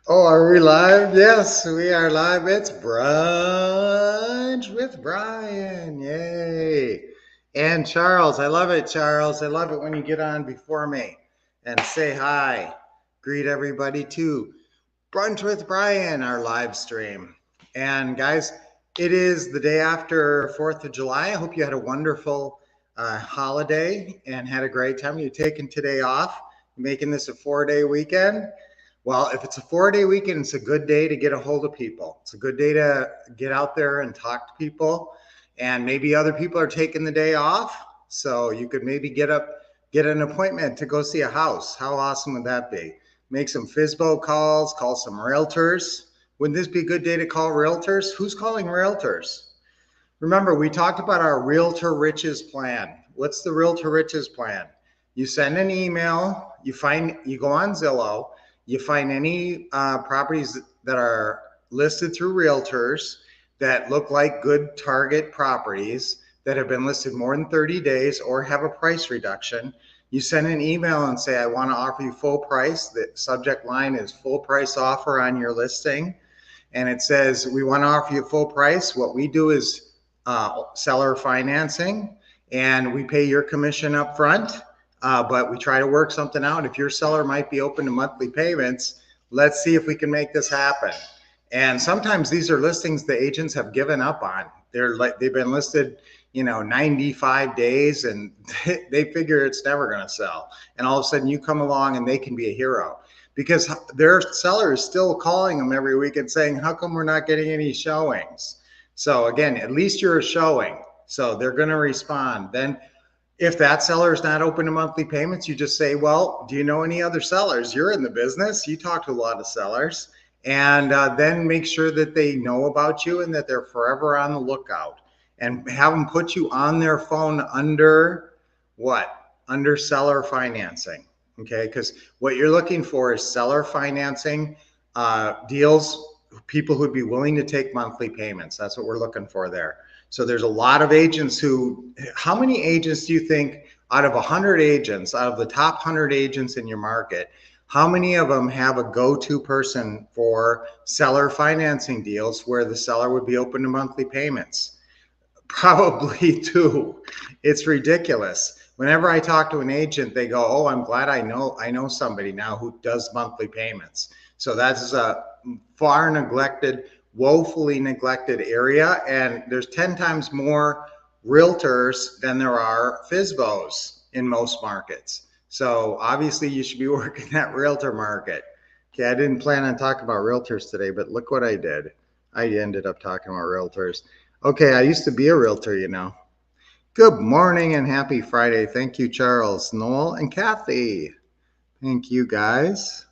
Oh, are we live? Yes, we are live. It's brunch with Brian. Yay. And Charles, I love it, Charles. I love it when you get on before me and say hi. Greet everybody to Brunch with Brian, our live stream. And guys, it is the day after 4th of July. I hope you had a wonderful holiday and had a great time. You're taking today off, making this a 4-day weekend. Well, if it's a 4-day weekend, it's a good day to get a hold of people. It's a good day to get out there and talk to people. And maybe other people are taking the day off. So you could maybe get an appointment to go see a house. How awesome would that be? Make some FISBO calls, call some realtors. Wouldn't this be a good day to call realtors? Who's calling realtors? Remember, we talked about our Realtor Riches plan. What's the Realtor Riches plan? You send an email, you go on Zillow, you find any properties that are listed through realtors that look like good target properties that have been listed more than 30 days or have a price reduction. You send an email and say, I want to offer you full price. The subject line is full price offer on your listing. And it says, we want to offer you full price. What we do is seller financing, and we pay your commission up front. But we try to work something out. If your seller might be open to monthly payments, let's see if we can make this happen. And sometimes these are listings the agents have given up on. They've been listed, 95 days, and they figure it's never going to sell. And all of a sudden you come along and they can be a hero because their seller is still calling them every week and saying, how come we're not getting any showings? So again, at least you're a showing. So they're going to respond. Then if that seller is not open to monthly payments, you just say, well, do you know any other sellers? You're in the business. You talk to a lot of sellers. And then make sure that they know about you and that they're forever on the lookout. And have them put you on their phone under what? Under seller financing. Okay, because what you're looking for is seller financing deals, people who'd be willing to take monthly payments. That's what we're looking for there. So there's a lot of agents how many agents do you think out of 100 agents, out of the top 100 agents in your market, how many of them have a go-to person for seller financing deals where the seller would be open to monthly payments? Probably two. It's ridiculous. Whenever I talk to an agent, they go, oh, I'm glad I know somebody now who does monthly payments. So that's a far neglected, woefully neglected area. And there's 10 times more realtors than there are FISBOs in most markets. So obviously you should be working that realtor market. Okay, I didn't plan on talking about realtors today, but look what I did. I ended up talking about realtors. Okay, I used to be a realtor, Good morning and happy Friday. Thank you, Charles, Noel, and Kathy. Thank you, guys.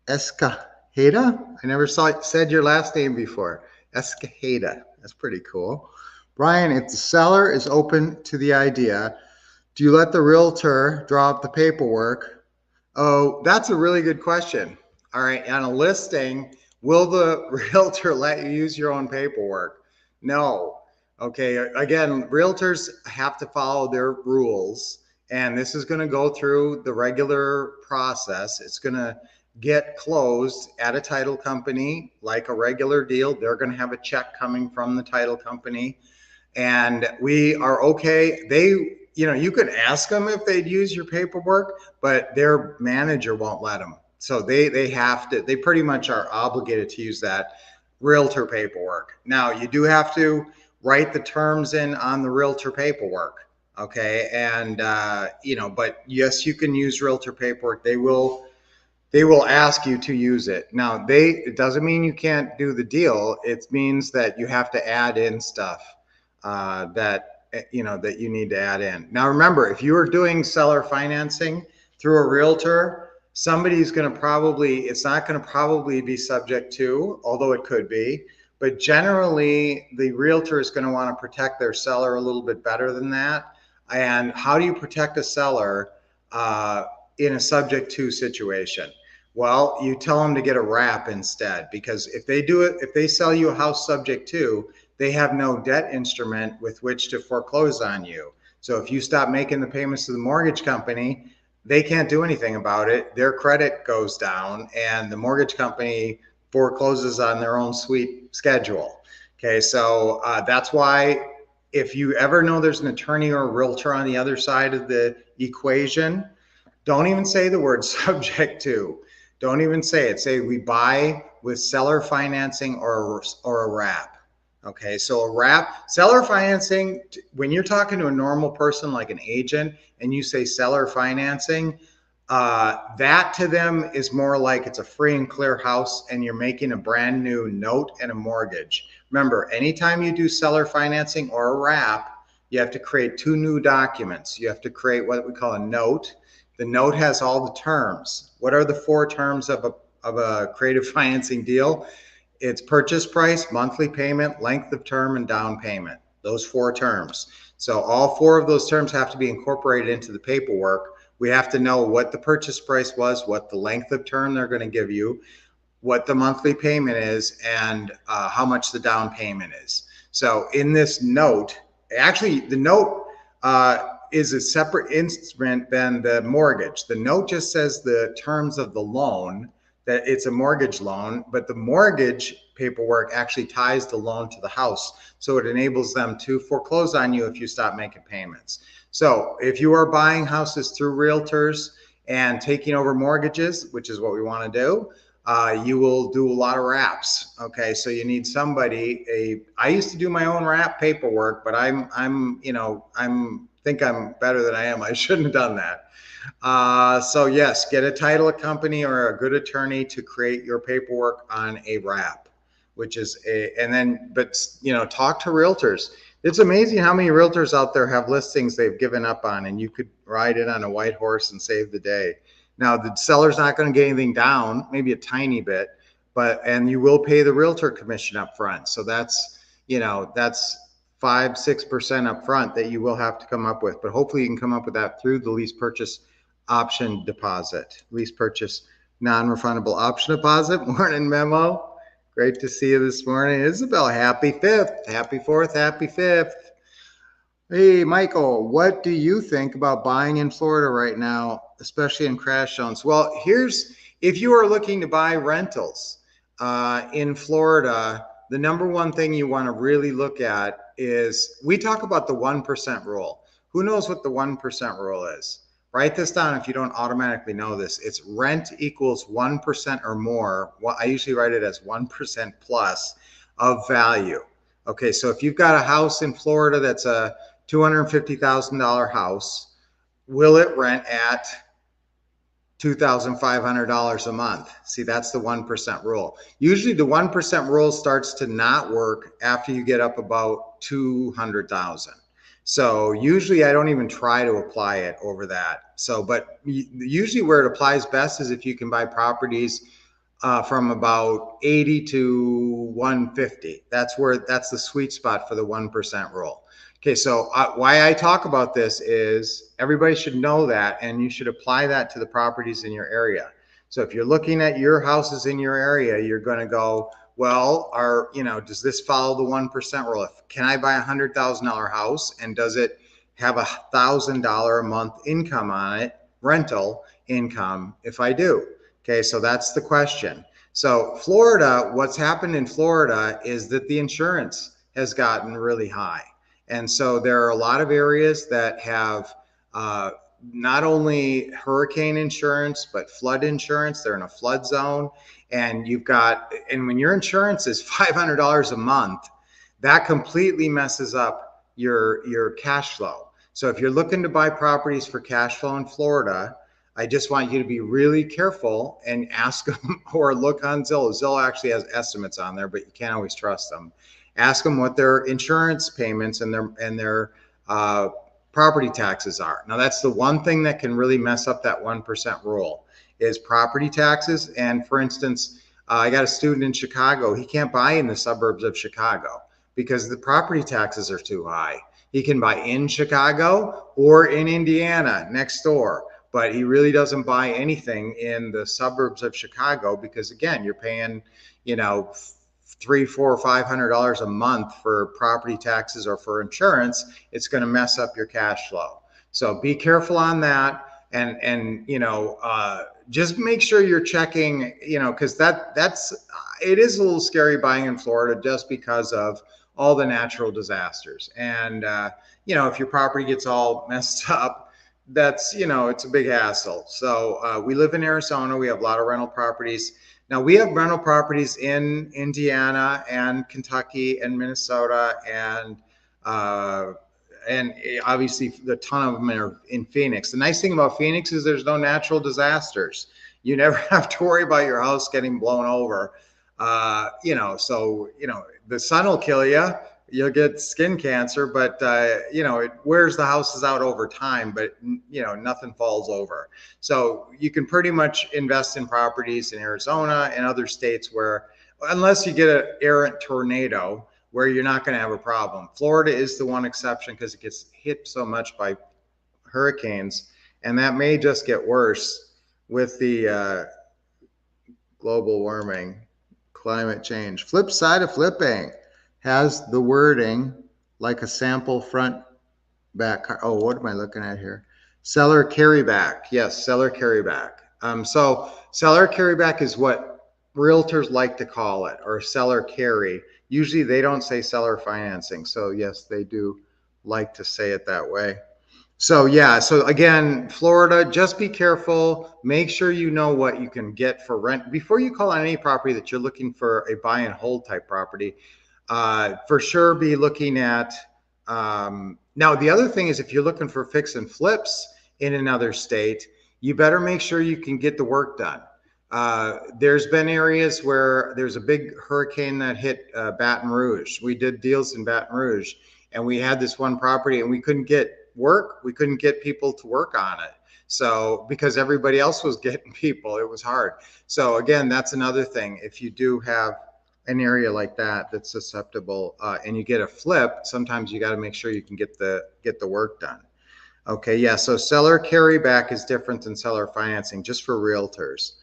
Escajeda? I never said your last name before. Escajeda. That's pretty cool. Brian, if the seller is open to the idea, do you let the realtor draw up the paperwork? Oh, that's a really good question. All right, on a listing, will the realtor let you use your own paperwork? No. Okay, again, realtors have to follow their rules, and this is going to go through the regular process. It's going to get closed at a title company like a regular deal. They're going to have a check coming from the title company, and we are okay. You could ask them if they'd use your paperwork, but their manager won't let them. So they have to, they pretty much are obligated to use that realtor paperwork. Now you do have to write the terms in on the realtor paperwork. Okay. And, but yes, you can use realtor paperwork. They will ask you to use it. Now it doesn't mean you can't do the deal. It means that you have to add in stuff that you need to add in. Now remember, if you are doing seller financing through a realtor, somebody's going to it's not going to probably be subject to, although it could be, but generally the realtor is going to want to protect their seller a little bit better than that. And how do you protect a seller in a subject to situation? Well, you tell them to get a wrap instead, because if they sell you a house subject to, they have no debt instrument with which to foreclose on you. So if you stop making the payments to the mortgage company, they can't do anything about it. Their credit goes down and the mortgage company forecloses on their own sweet schedule. Okay, so that's why if you ever know there's an attorney or a realtor on the other side of the equation, don't even say the word subject to. Don't even say it. Say we buy with seller financing or a wrap. Okay, so a wrap, seller financing, when you're talking to a normal person like an agent and you say seller financing, that to them is more like it's a free and clear house and you're making a brand new note and a mortgage. Remember, anytime you do seller financing or a wrap, you have to create two new documents. You have to create what we call a note. The note has all the terms. What are the four terms of a creative financing deal? It's purchase price, monthly payment, length of term, and down payment. Those four terms. So all four of those terms have to be incorporated into the paperwork. We have to know what the purchase price was, what the length of term they're going to give you, what the monthly payment is, and how much the down payment is. So in this note, actually the note is a separate instrument than the mortgage. The note just says the terms of the loan, that it's a mortgage loan, but the mortgage paperwork actually ties the loan to the house. So it enables them to foreclose on you if you stop making payments. So if you are buying houses through realtors and taking over mortgages, which is what we want to do, you will do a lot of wraps. Okay, so you need somebody. I used to do my own wrap paperwork, but I'm think I'm better than I am. I shouldn't have done that. So yes, get a title company or a good attorney to create your paperwork on a wrap, which is talk to realtors. It's amazing how many realtors out there have listings they've given up on, and you could ride it on a white horse and save the day. Now the seller's not going to get anything down, maybe a tiny bit, and you will pay the realtor commission up front. So that's 5-6% up front that you will have to come up with, but hopefully you can come up with that through the lease purchase option deposit, lease purchase non-refundable option deposit. Morning memo. Great to see you this morning. Isabel, happy 5th, happy 4th, happy 5th. Hey, Michael, what do you think about buying in Florida right now, especially in crash zones? Well, if you are looking to buy rentals in Florida, the number one thing you want to really look at is, we talk about the 1% rule. Who knows what the 1% rule is? Write this down if you don't automatically know this. It's rent equals 1% or more. Well, I usually write it as 1% plus of value. Okay, so if you've got a house in Florida that's a $250,000 house, will it rent at $2,500 a month? See, that's the 1% rule. Usually the 1% rule starts to not work after you get up about 200,000. So usually I don't even try to apply it over that. So, but usually where it applies best is if you can buy properties from about 80 to 150. That's the sweet spot for the 1% rule. Okay, so why I talk about this is everybody should know that, and you should apply that to the properties in your area. So if you're looking at your houses in your area, you're going to go, well, does this follow the 1% rule? Can I buy $100,000 house, and does it have $1,000 a month income on it, rental income, if I do? Okay, so that's the question. So Florida, what's happened in Florida is that the insurance has gotten really high. And so there are a lot of areas that have not only hurricane insurance, but flood insurance. They're in a flood zone. And when your insurance is $500 a month, that completely messes up your cash flow. So if you're looking to buy properties for cash flow in Florida, I just want you to be really careful and ask them, or look on Zillow. Zillow actually has estimates on there, but you can't always trust them. Ask them what their insurance payments and their property taxes are. Now, that's the one thing that can really mess up that 1% rule, is property taxes. And for instance, I got a student in Chicago. He can't buy in the suburbs of Chicago because the property taxes are too high. He can buy in Chicago or in Indiana next door, but he really doesn't buy anything in the suburbs of Chicago because, again, you're paying, $300, $400, $500 a month for property taxes or for insurance. It's going to mess up your cash flow. So be careful on that. and just make sure you're checking, because it is a little scary buying in Florida just because of all the natural disasters. And if your property gets all messed up, that's it's a big hassle. So we live in Arizona. We have a lot of rental properties. Now we have rental properties in Indiana and Kentucky and Minnesota uh, and obviously the ton of them are in Phoenix. The nice thing about Phoenix is there's no natural disasters. You never have to worry about your house getting blown over. So the sun will kill you. You'll get skin cancer, but it wears the houses out over time. But nothing falls over. So you can pretty much invest in properties in Arizona and other states where, unless you get an errant tornado, where you're not going to have a problem. Florida is the one exception because it gets hit so much by hurricanes, and that may just get worse with the global warming, climate change. Flip side of flipping has the wording like a sample front back. Oh, what am I looking at here? Seller carryback. Yes, seller carryback. So seller carryback is what realtors like to call it, or seller carry. Usually they don't say seller financing. So yes, they do like to say it that way. So yeah, so again, Florida, just be careful. Make sure you know what you can get for rent before you call on any property that you're looking for a buy and hold type property. For sure, be looking at. Now, the other thing is if you're looking for fix and flips in another state, you better make sure you can get the work done. There's been areas where there's a big hurricane that hit Baton Rouge. We did deals in Baton Rouge, and we had this one property, and we couldn't get work. We couldn't get people to work on it. So because everybody else was getting people, it was hard. So again, that's another thing. If you do have an area like that that's susceptible and you get a flip, sometimes you got to make sure you can get the work done. Okay, yeah, so seller carryback is different than seller financing, just for realtors.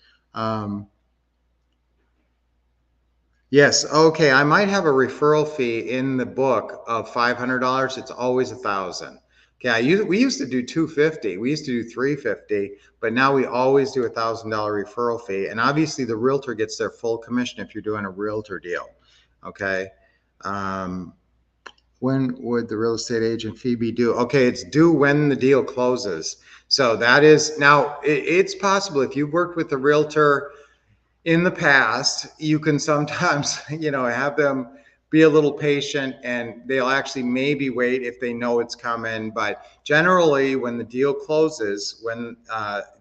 Yes, okay, I might have a referral fee in the book of $500. It's always $1,000. Okay, we used to do $250. We used to do $350, but now we always do $1,000 referral fee. And obviously the realtor gets their full commission if you're doing a realtor deal. Okay. When would the real estate agent fee be due? Okay, it's due when the deal closes. So that is, now it's possible if you've worked with a realtor in the past, you can sometimes, have them be a little patient, and they'll actually maybe wait if they know it's coming. But generally, when the deal closes,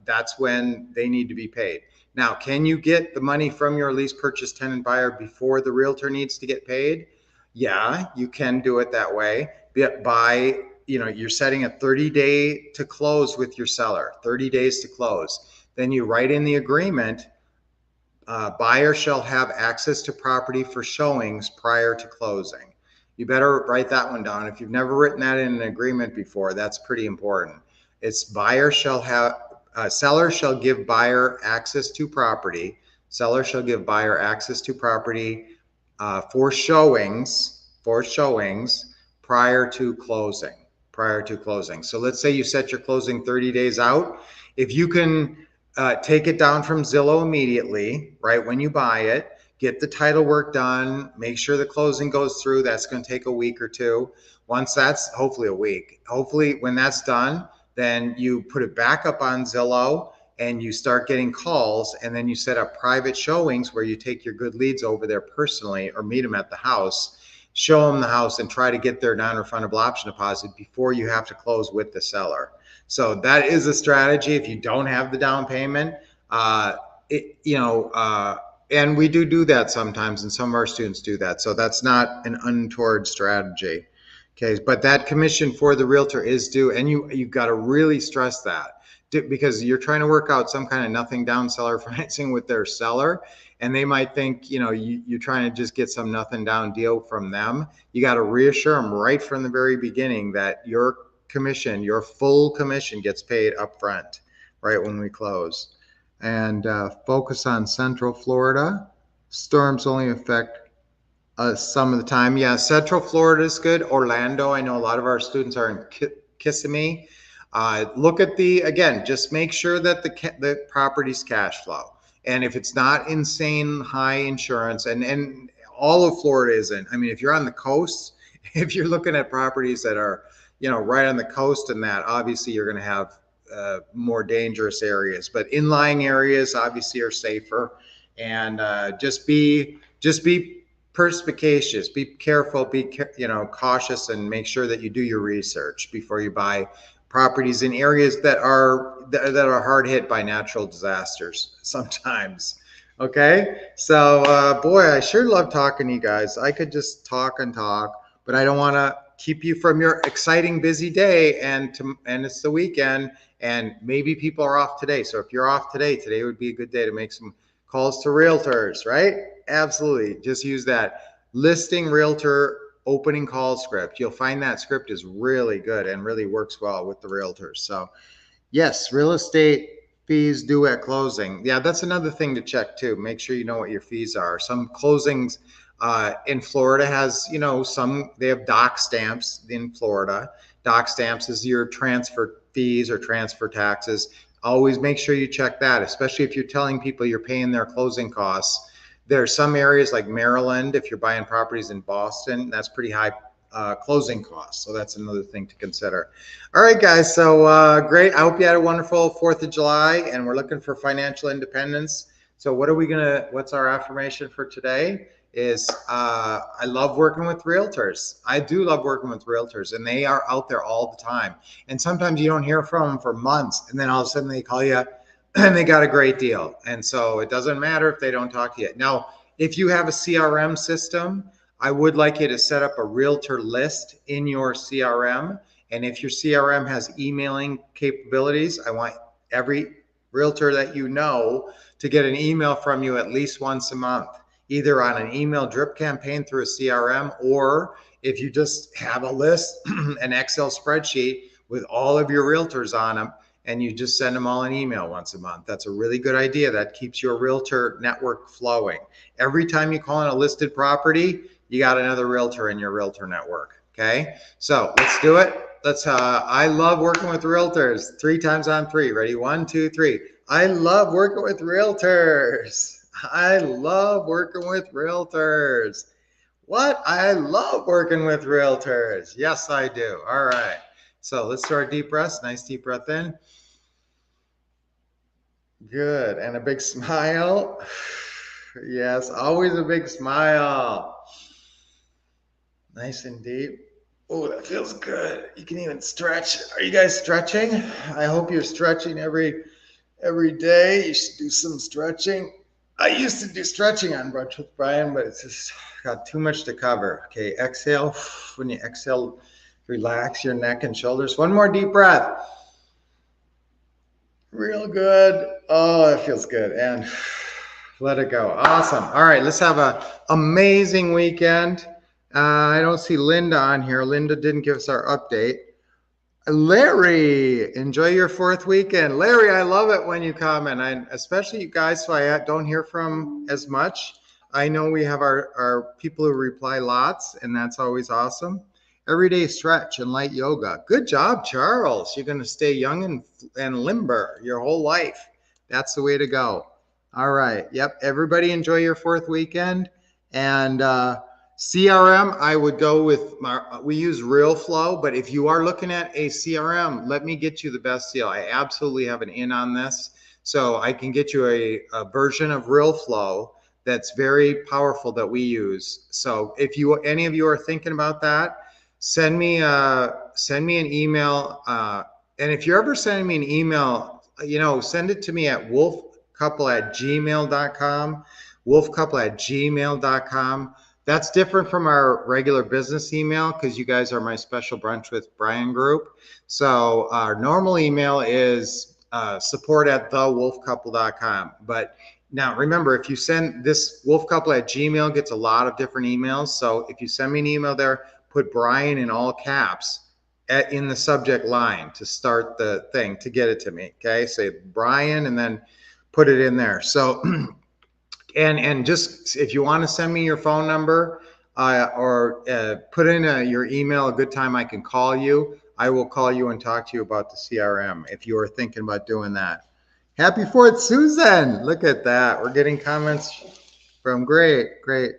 that's when they need to be paid. Now, can you get the money from your lease purchase tenant buyer before the realtor needs to get paid? Yeah, you can do it that way. By, you're setting a 30-day to close with your seller, 30 days to close. Then you write in the agreement, buyer shall have access to property for showings prior to closing. You better write that one down. If you've never written that in an agreement before, that's pretty important. It's seller shall give buyer access to property. Seller shall give buyer access to property for showings prior to closing. So let's say you set your closing 30 days out. If you can take it down from Zillow immediately, right when you buy it, get the title work done, make sure the closing goes through. That's going to take a week or two. Once that's, hopefully a week, when that's done, then you put it back up on Zillow and you start getting calls, and then you set up private showings where you take your good leads over there personally or meet them at the house, show them the house, and try to get their non-refundable option deposit before you have to close with the seller. So that is a strategy if you don't have the down payment. And we do that sometimes, and some of our students do that. So that's not an untoward strategy. Okay, but that commission for the realtor is due, and you've got to really stress that, because you're trying to work out some kind of nothing down seller financing with their seller, and they might think you're trying to just get some nothing down deal from them. You got to reassure them right from the very beginning that your full commission gets paid up front right when we close. And focus on Central Florida. Storms only affect some of the time. Yeah, Central Florida is good. Orlando, I know a lot of our students are in Kissimmee. Look at again, just make sure that the property's cash flow. And if it's not insane high insurance, and all of Florida isn't. I mean, if you're on the coast, if you're looking at properties that are, right on the coast and that, obviously you're going to have more dangerous areas. But inlying areas obviously are safer. And just be perspicacious, be careful, cautious, and make sure that you do your research before you buy properties in areas that are hard hit by natural disasters sometimes. Okay, so boy, I sure love talking to you guys. I could just talk and talk, but I don't want to keep you from your exciting busy day, and it's the weekend, and maybe people are off today. So if you're off today would be a good day to make some calls to realtors, right? Absolutely. Just use that listing realtor opening call script. You'll find that script is really good and really works well with the realtors. So yes, real estate fees due at closing. Yeah, that's another thing to check too. Make sure you know what your fees are. Some closings in Florida has, they have doc stamps in Florida. Doc stamps is your transfer fees or transfer taxes. Always make sure you check that, especially if you're telling people you're paying their closing costs. There are some areas like Maryland, if you're buying properties in Boston, that's pretty high closing costs. So that's another thing to consider. All right, guys. So great. I hope you had a wonderful 4th of July, and we're looking for financial independence. So what's our affirmation for today is I love working with realtors. I do love working with realtors, and they are out there all the time. And sometimes you don't hear from them for months, and then all of a sudden they call you and they got a great deal. And so it doesn't matter if they don't talk to you. Now, if you have a CRM system, I would like you to set up a realtor list in your CRM. And if your CRM has emailing capabilities, I want every realtor that you know to get an email from you at least once a month, either on an email drip campaign through a CRM, or if you just have a list, an Excel spreadsheet with all of your realtors on them, and you just send them all an email once a month. That's a really good idea. That keeps your realtor network flowing. Every time you call in a listed property, you got another realtor in your realtor network. Okay, so let's do it. I love working with realtors. 3 times on 3. Ready? 1, 2, 3. I love working with realtors. I love working with realtors. What? I love working with realtors. Yes, I do. All right. So let's do our deep breaths. Nice deep breath in. Good. And a big smile. Yes, always a big smile. Nice and deep. Oh, that feels good. You can even stretch. Are you guys stretching? I hope you're stretching every day. You should do some stretching. I used to do stretching on Brunch with Brian, but it's just got too much to cover. Okay, exhale. When you exhale, relax your neck and shoulders. One more deep breath. Real good. Oh, that feels good. And let it go. Awesome. All right, let's have an amazing weekend. I don't see Linda on here. Linda didn't give us our update. Larry, enjoy your 4th weekend. Larry, I love it when you comment. Especially you guys who I don't hear from as much. I know we have our people who reply lots, and that's always awesome. Everyday stretch and light yoga. Good job, Charles. You're going to stay young and limber your whole life. That's the way to go. All right. Yep. Everybody enjoy your 4th weekend. And CRM, I would go with we use RealFlow, but if you are looking at a CRM, let me get you the best deal. I absolutely have an in on this. So I can get you a version of RealFlow that's very powerful that we use. So if any of you are thinking about that, send me an email. And if you're ever sending me an email, send it to me at wolfcouple@gmail.com, wolfcouple@gmail.com. That's different from our regular business email because you guys are my special Brunch with Brian group. So our normal email is support@thewolfcouple.com. But now remember, if you send this, wolfcouple@gmail gets a lot of different emails. So if you send me an email there, put Brian in all caps in the subject line to start the thing to get it to me. Okay, say Brian and then put it in there. So and just if you want to send me your phone number or put in your email a good time I can call you, I will call you and talk to you about the CRM if you are thinking about doing that. Happy 4th, Susan. Look at that. We're getting comments from great,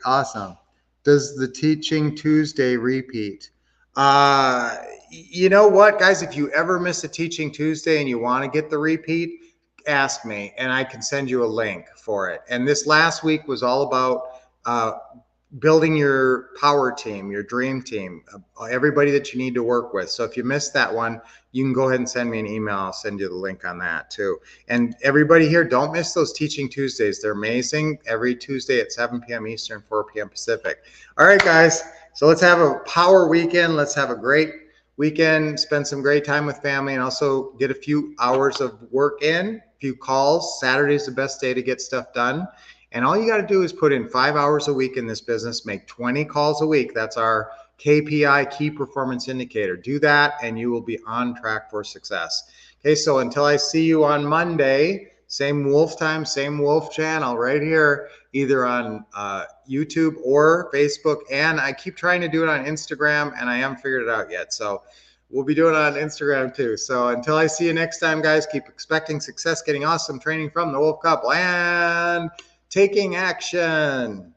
awesome. Does the Teaching Tuesday repeat? You know what, guys? If you ever miss a Teaching Tuesday and you want to get the repeat, ask me and I can send you a link for it. And this last week was all about building your power team, your dream team, everybody that you need to work with. So if you missed that one, you can go ahead and send me an email. I'll send you the link on that too. And everybody here, don't miss those Teaching Tuesdays. They're amazing. Every Tuesday at 7 p.m. Eastern, 4 p.m. Pacific. All right, guys. So let's have a power weekend. Let's have a great weekend, spend some great time with family, and also get a few hours of work in, a few calls. Saturday's the best day to get stuff done. And all you got to do is put in 5 hours a week in this business, make 20 calls a week. That's our KPI, key performance indicator. Do that and you will be on track for success. Okay, so until I see you on Monday, same wolf time, same wolf channel right here, either on YouTube or Facebook. And I keep trying to do it on Instagram and I haven't figured it out yet. So we'll be doing it on Instagram too. So until I see you next time, guys, keep expecting success, getting awesome training from the Wolf Couple, and taking action.